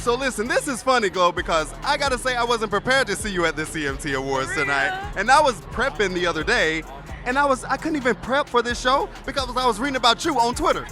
So listen, this is funny, Glo, because I gotta say I wasn't prepared to see you at the CMT Awards tonight. And I was prepping the other day, and I couldn't even prep for this show because I was reading about you on Twitter.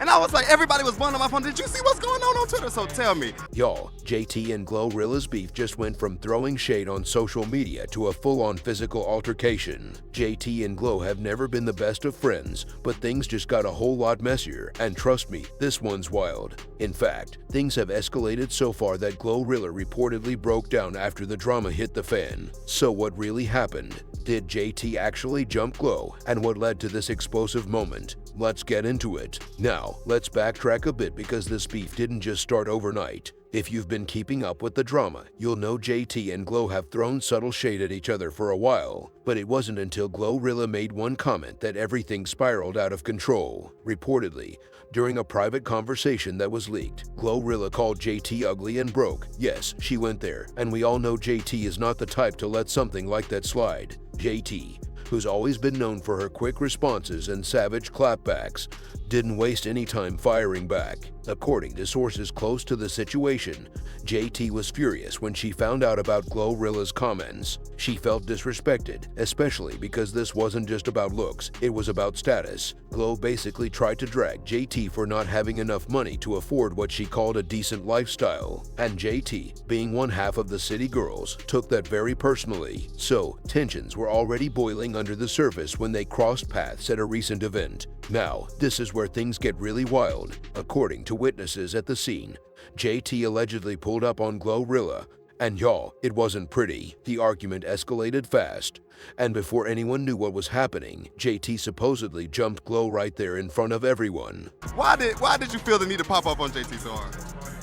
And I was like, everybody was blowing up my phone. Did you see what's going on Twitter? So tell me. Y'all, JT and GloRilla's beef just went from throwing shade on social media to a full-on physical altercation. JT and Glo have never been the best of friends, but things just got a whole lot messier, and trust me, this one's wild. In fact, things have escalated so far that GloRilla reportedly broke down after the drama hit the fan. So what really happened? Did JT actually jump Glo, and what led to this explosive moment? Let's get into it. Now, let's backtrack a bit because this beef didn't just start overnight. If you've been keeping up with the drama, you'll know JT and Glo have thrown subtle shade at each other for a while. But it wasn't until GloRilla made one comment that everything spiraled out of control. Reportedly, during a private conversation that was leaked, GloRilla called JT ugly and broke. Yes, she went there, and we all know JT is not the type to let something like that slide. JT, who's always been known for her quick responses and savage clapbacks, didn't waste any time firing back. According to sources close to the situation, JT was furious when she found out about GloRilla's comments. She felt disrespected, especially because this wasn't just about looks, it was about status. Glo basically tried to drag JT for not having enough money to afford what she called a decent lifestyle. And JT, being one half of the city girls, took that very personally. So, tensions were already boiling under the surface when they crossed paths at a recent event. Now, this is where things get really wild. According to witnesses at the scene, JT allegedly pulled up on GloRilla, and y'all, it wasn't pretty. The argument escalated fast, and before anyone knew what was happening, JT supposedly jumped Glo right there in front of everyone. Why did you feel the need to pop up on JT so hard?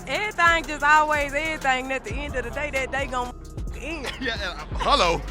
Everything just always everything. At the end of the day, that they gon' end. Yeah, hello.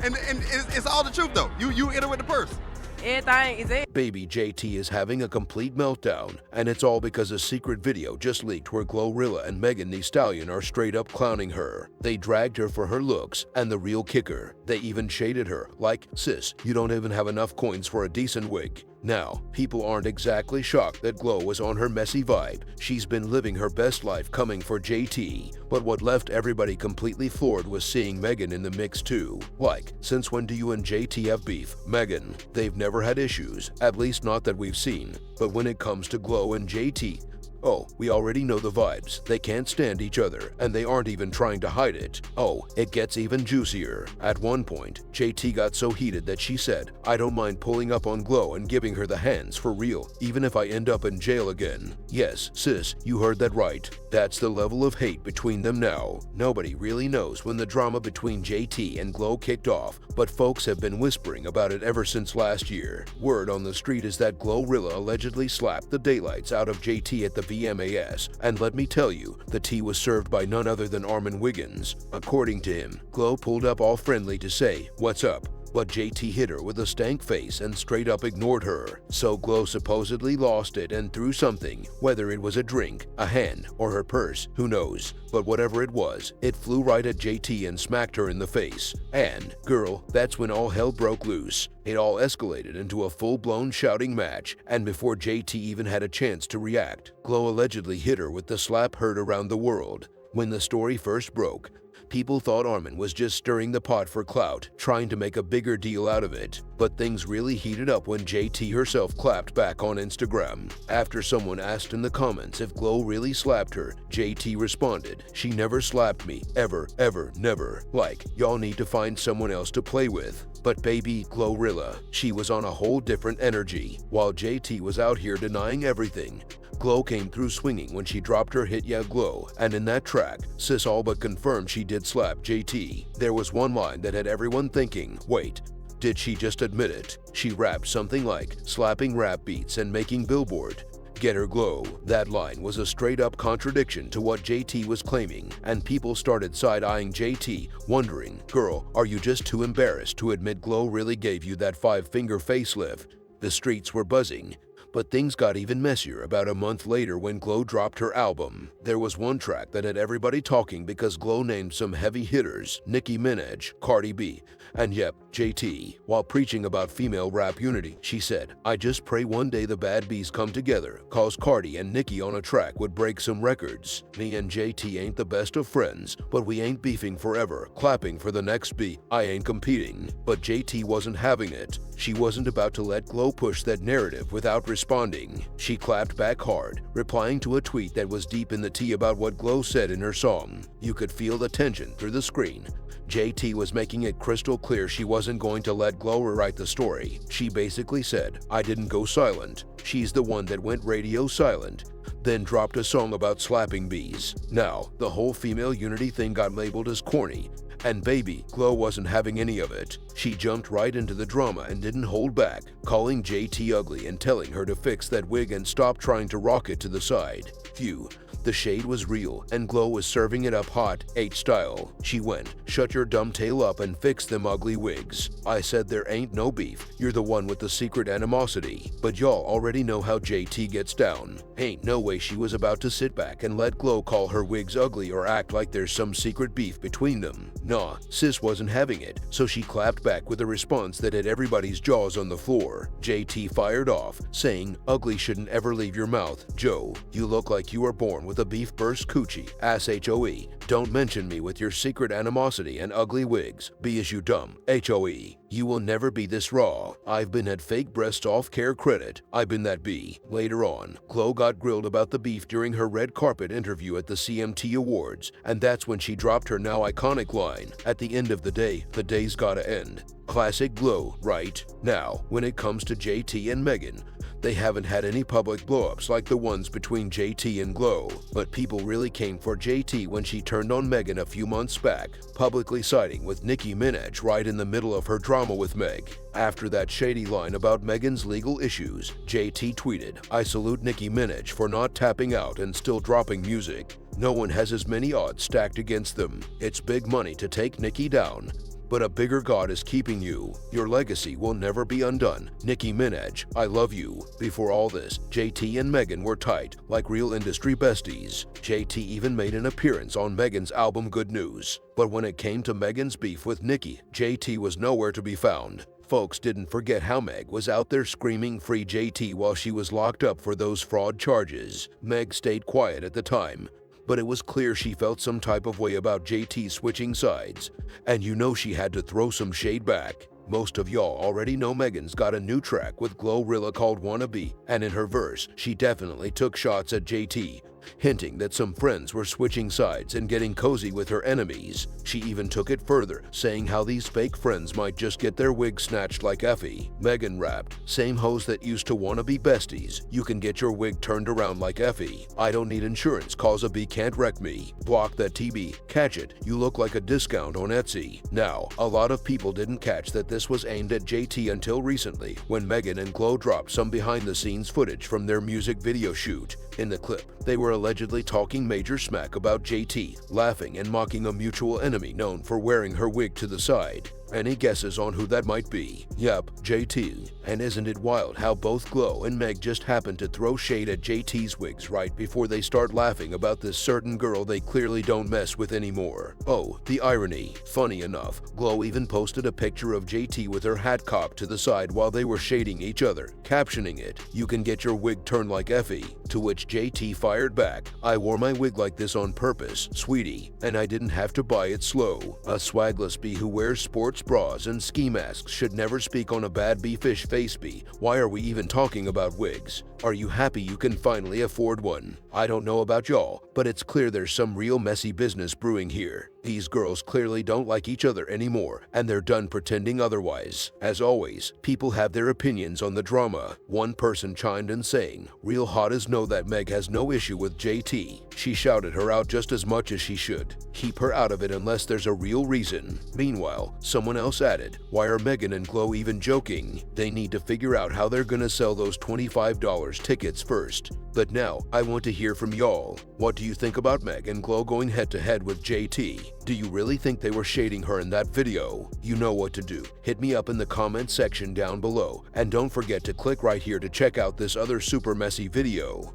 and it's all the truth though. You enter with the purse. Everything is it. Baby JT is having a complete meltdown, and it's all because a secret video just leaked where GloRilla and Megan Thee Stallion are straight up clowning her. They dragged her for her looks, and the real kicker, they even shaded her, like, sis, you don't even have enough coins for a decent wig. Now, people aren't exactly shocked that Glo was on her messy vibe. She's been living her best life coming for JT. But what left everybody completely floored was seeing Megan in the mix too. Like, since when do you and JT have beef? Megan, they've never had issues, at least not that we've seen. But when it comes to Glo and JT, oh, we already know the vibes. They can't stand each other, and they aren't even trying to hide it. Oh, it gets even juicier. At one point, JT got so heated that she said, I don't mind pulling up on Glo and giving her the hands for real, even if I end up in jail again. Yes, sis, you heard that right. That's the level of hate between them now. Nobody really knows when the drama between JT and Glo kicked off, but folks have been whispering about it ever since last year. Word on the street is that GloRilla allegedly slapped the daylights out of JT at the VMAs, and let me tell you, the tea was served by none other than Armin Wiggins. According to him, Glo pulled up all friendly to say, "What's up?" But JT hit her with a stank face and straight up ignored her. So Glo supposedly lost it and threw something, whether it was a drink, a hand, or her purse, who knows. But whatever it was, it flew right at JT and smacked her in the face. And, girl, that's when all hell broke loose. It all escalated into a full-blown shouting match, and before JT even had a chance to react, Glo allegedly hit her with the slap heard around the world. When the story first broke, people thought Armin was just stirring the pot for clout, trying to make a bigger deal out of it. But things really heated up when JT herself clapped back on Instagram. After someone asked in the comments if Glo really slapped her, JT responded, "She never slapped me, ever, ever, never. Like, y'all need to find someone else to play with." But baby GloRilla, she was on a whole different energy. While JT was out here denying everything, Glo came through swinging when she dropped her hit Yeah Glo, and in that track, sis all but confirmed she did slap JT. There was one line that had everyone thinking, wait, did she just admit it? She rapped something like, slapping rap beats and making Billboard. Get her Glo. That line was a straight-up contradiction to what JT was claiming, and people started side-eyeing JT, wondering, girl, are you just too embarrassed to admit Glo really gave you that 5-finger facelift? The streets were buzzing, But things got even messier about a month later when Glo dropped her album. There was one track that had everybody talking because Glo named some heavy hitters: Nicki Minaj, Cardi B, and yep, JT. While preaching about female rap unity, she said, "I just pray one day the bad bees come together, cause Cardi and Nicki on a track would break some records. Me and JT ain't the best of friends, but we ain't beefing forever, clapping for the next beat. I ain't competing." But JT wasn't having it. She wasn't about to let Glo push that narrative without responding. She clapped back hard, replying to a tweet that was deep in the tea about what Glo said in her song. You could feel the tension through the screen. JT was making it crystal clear she wasn't going to let Glo rewrite the story. She basically said, "I didn't go silent. She's the one that went radio silent," then dropped a song about slapping bees. Now, the whole female unity thing got labeled as corny, and baby, Glo wasn't having any of it. She jumped right into the drama and didn't hold back, calling JT ugly and telling her to fix that wig and stop trying to rock it to the side. Phew. The shade was real, and Glo was serving it up hot, H-style. She went, "Shut your dumb tail up and fix them ugly wigs. I said there ain't no beef, you're the one with the secret animosity." But y'all already know how JT gets down. Ain't no way she was about to sit back and let Glo call her wigs ugly or act like there's some secret beef between them. Nah, sis wasn't having it, so she clapped back with a response that had everybody's jaws on the floor. JT fired off, saying, "Ugly shouldn't ever leave your mouth, Joe. You look like you were born with a beef burst coochie, ass HOE. Don't mention me with your secret animosity and ugly wigs. Be as you dumb, HOE. You will never be this raw. I've been at fake breast off-care credit. I've been that B." Later on, Glo got grilled about the beef during her red carpet interview at the CMT Awards, and that's when she dropped her now iconic line, "At the end of the day's gotta end." Classic Glo, right? Now, when it comes to JT and Megan, they haven't had any public blow-ups like the ones between JT and Glo, but people really came for JT when she turned on Megan a few months back, publicly siding with Nicki Minaj right in the middle of her drama with Meg. After that shady line about Megan's legal issues, JT tweeted, "I salute Nicki Minaj for not tapping out and still dropping music. No one has as many odds stacked against them. It's big money to take Nicki down, but a bigger God is keeping you. Your legacy will never be undone. Nicki Minaj, I love you." Before all this, JT and Megan were tight, like real industry besties. JT even made an appearance on Megan's album Good News. But when it came to Megan's beef with Nicki, JT was nowhere to be found. Folks didn't forget how Meg was out there screaming free JT while she was locked up for those fraud charges. Meg stayed quiet at the time, but it was clear she felt some type of way about JT switching sides, and you know she had to throw some shade back. Most of y'all already know Megan's got a new track with GloRilla called Wannabe, and in her verse, she definitely took shots at JT, hinting that some friends were switching sides and getting cozy with her enemies. She even took it further, saying how these fake friends might just get their wig snatched like Effie. Megan rapped, "Same hoes that used to wanna be besties, you can get your wig turned around like Effie. I don't need insurance cause a bee can't wreck me. Block that TB, catch it, you look like a discount on Etsy." Now, a lot of people didn't catch that this was aimed at JT until recently, when Megan and Glo dropped some behind-the-scenes footage from their music video shoot. In the clip, they were allegedly talking major smack about JT, laughing and mocking a mutual enemy known for wearing her wig to the side. Any guesses on who that might be? Yep, JT. And isn't it wild how both Glo and Meg just happened to throw shade at JT's wigs right before they start laughing about this certain girl they clearly don't mess with anymore? Oh, the irony. Funny enough, Glo even posted a picture of JT with her hat cocked to the side while they were shading each other, captioning it, "You can get your wig turned like Effie." To which JT fired back, "I wore my wig like this on purpose, sweetie, and I didn't have to buy it slow. A swagless bee who wears sports bras and ski masks should never speak on a bad bee fish face bee. Why are we even talking about wigs? Are you happy you can finally afford one? I don't know about y'all, but it's clear there's some real messy business brewing here. These girls clearly don't like each other anymore, and they're done pretending otherwise." As always, people have their opinions on the drama. One person chimed in saying, "Real hotties know that Meg has no issue with JT. She shouted her out just as much as she should. Keep her out of it unless there's a real reason." Meanwhile, someone Someone else added, "Why are Megan and Glo even joking? They need to figure out how they're gonna sell those $25 tickets first." But now, I want to hear from y'all. What do you think about Meg and Glo going head-to-head with JT? Do you really think they were shading her in that video? You know what to do. Hit me up in the comment section down below, and don't forget to click right here to check out this other super messy video.